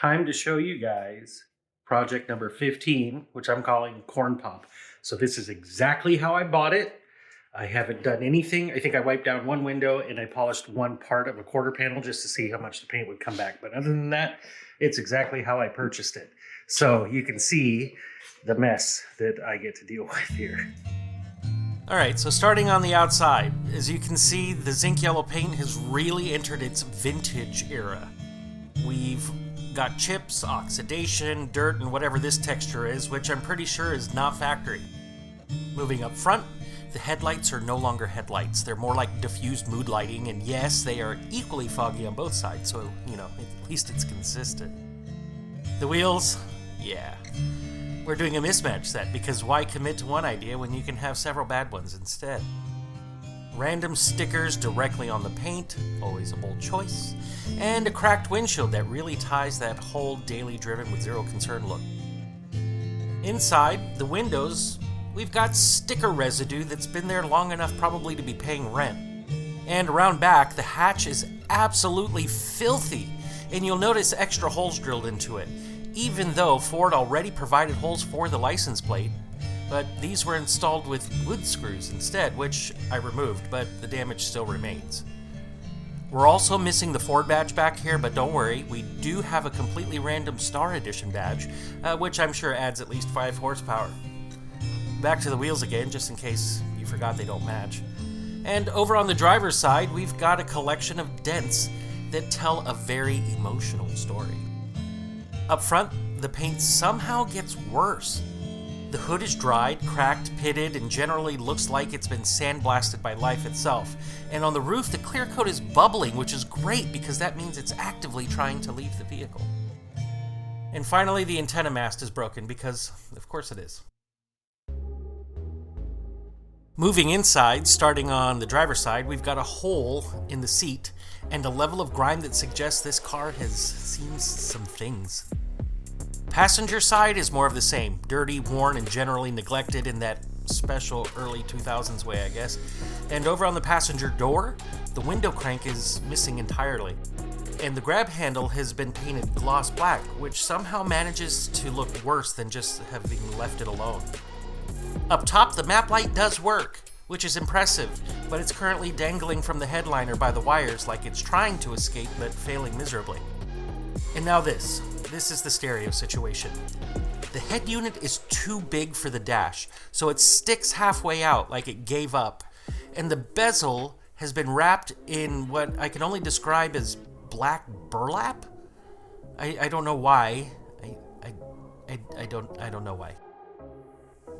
Time to show you guys project number 15, which I'm calling Corn Pop. So this is exactly how I bought it. I haven't done anything. I think I wiped down one window and I polished one part of a quarter panel just to see how much the paint would come back. But other than that, it's exactly how I purchased it. So you can see the mess that I get to deal with here. Alright, so starting on the outside, as you can see, the zinc yellow paint has really entered its vintage era. We've got chips, oxidation, dirt, and whatever this texture is, which I'm pretty sure is not factory. Moving up front, the headlights are no longer headlights. They're more like diffused mood lighting, and yes, they are equally foggy on both sides, so, at least it's consistent. The wheels, yeah. We're doing a mismatch set, because why commit to one idea when you can have several bad ones instead? Random stickers directly on the paint, always a bold choice, and a cracked windshield that really ties that whole daily driven with zero concern look. Inside, the windows, we've got sticker residue that's been there long enough probably to be paying rent. And around back, the hatch is absolutely filthy, and you'll notice extra holes drilled into it, even though Ford already provided holes for the license plate. But these were installed with wood screws instead, which I removed, but the damage still remains. We're also missing the Ford badge back here, but don't worry, we do have a completely random Star Edition badge, which I'm sure adds at least 5 horsepower. Back to the wheels again, just in case you forgot they don't match. And over on the driver's side, we've got a collection of dents that tell a very emotional story. Up front, the paint somehow gets worse. The hood is dried, cracked, pitted, and generally looks like it's been sandblasted by life itself. And on the roof, the clear coat is bubbling, which is great because that means it's actively trying to leave the vehicle. And finally, the antenna mast is broken because, of course it is. Moving inside, starting on the driver's side, we've got a hole in the seat and a level of grime that suggests this car has seen some things. Passenger side is more of the same, dirty, worn, and generally neglected in that special early 2000s way, I guess. And over on the passenger door, the window crank is missing entirely. And the grab handle has been painted gloss black, which somehow manages to look worse than just having left it alone. Up top, the map light does work, which is impressive, but it's currently dangling from the headliner by the wires like it's trying to escape but failing miserably. And now this is the stereo situation. The head unit is too big for the dash, so it sticks halfway out like it gave up, and the bezel has been wrapped in what I can only describe as black burlap? I don't know why. I don't know why.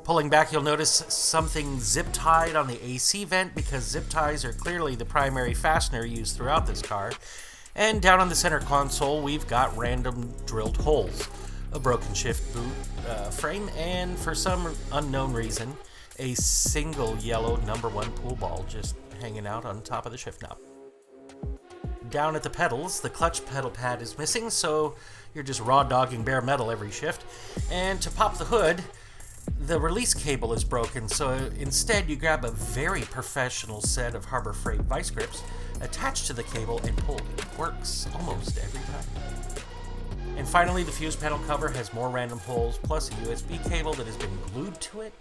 Pulling back, you'll notice something zip-tied on the AC vent because zip ties are clearly the primary fastener used throughout this car. And down on the center console, we've got random drilled holes, a broken shift boot frame, and for some unknown reason, a single yellow number 1 pool ball just hanging out on top of the shift knob. Down at the pedals, the clutch pedal pad is missing, so you're just raw dogging bare metal every shift. And to pop the hood, the release cable is broken, so instead you grab a very professional set of Harbor Freight vice grips, attach to the cable, and pull. It works almost every time. And finally, the fuse panel cover has more random holes, plus a USB cable that has been glued to it.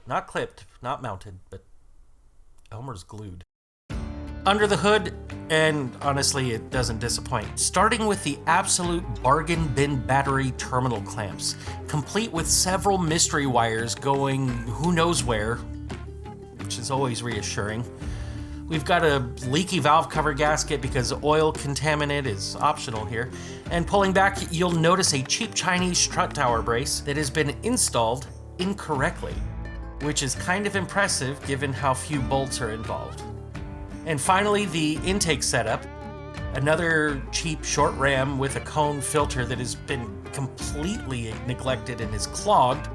Not clipped, not mounted, but Elmer's glued. Under the hood, and honestly, it doesn't disappoint, starting with the absolute bargain bin battery terminal clamps, complete with several mystery wires going who knows where, which is always reassuring. We've got a leaky valve cover gasket because oil contaminant is optional here. And pulling back, you'll notice a cheap Chinese strut tower brace that has been installed incorrectly, which is kind of impressive given how few bolts are involved. And finally, the intake setup, another cheap short ram with a cone filter that has been completely neglected and is clogged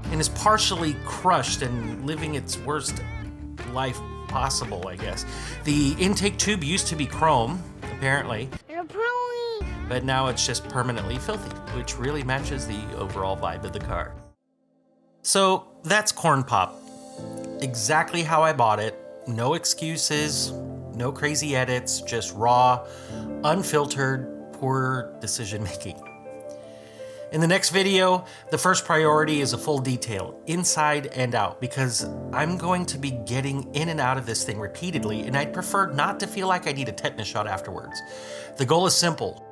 and is partially crushed and living its worst life possible, I guess. The intake tube used to be chrome, apparently, but now it's just permanently filthy, which really matches the overall vibe of the car. So that's Corn Pop. Exactly how I bought it. No excuses, no crazy edits, just raw, unfiltered, poor decision making. In the next video, the first priority is a full detail, inside and out, because I'm going to be getting in and out of this thing repeatedly, and I'd prefer not to feel like I need a tetanus shot afterwards. The goal is simple.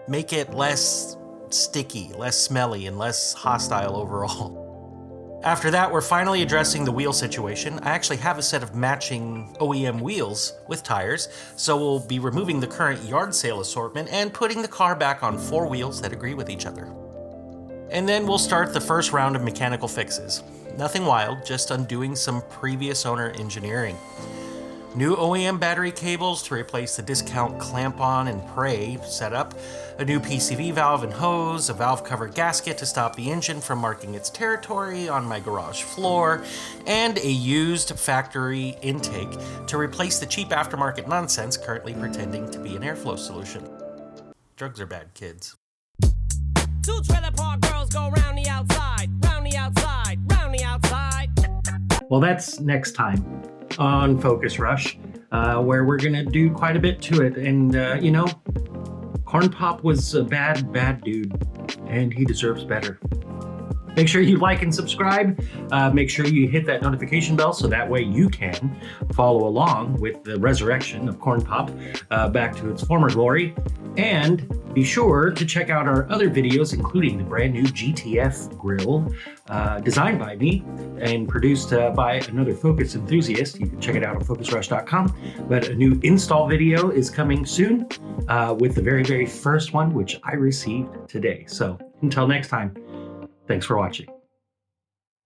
Make it less sticky, less smelly, and less hostile overall. After that, we're finally addressing the wheel situation. I actually have a set of matching OEM wheels with tires, so we'll be removing the current yard sale assortment and putting the car back on 4 wheels that agree with each other. And then we'll start the first round of mechanical fixes. Nothing wild, just undoing some previous owner engineering. New OEM battery cables to replace the discount clamp-on and pray setup, a new PCV valve and hose, a valve-covered gasket to stop the engine from marking its territory on my garage floor, and a used factory intake to replace the cheap aftermarket nonsense currently pretending to be an airflow solution. Drugs are bad, kids. 2 trailer park girls go round the outside, round the outside, round the outside. Well, that's next time on Focus Rush, where we're gonna do quite a bit to it. And you know, Corn Pop was a bad dude, and he deserves better. Make sure you like and subscribe. Make sure you hit that notification bell so that way you can follow along with the resurrection of Corn Pop back to its former glory. And be sure to check out our other videos, including the brand new GTF grill, designed by me and produced by another Focus enthusiast. You can check it out on focusrush.com. But a new install video is coming soon with the very first one, which I received today. So until next time, thanks for watching.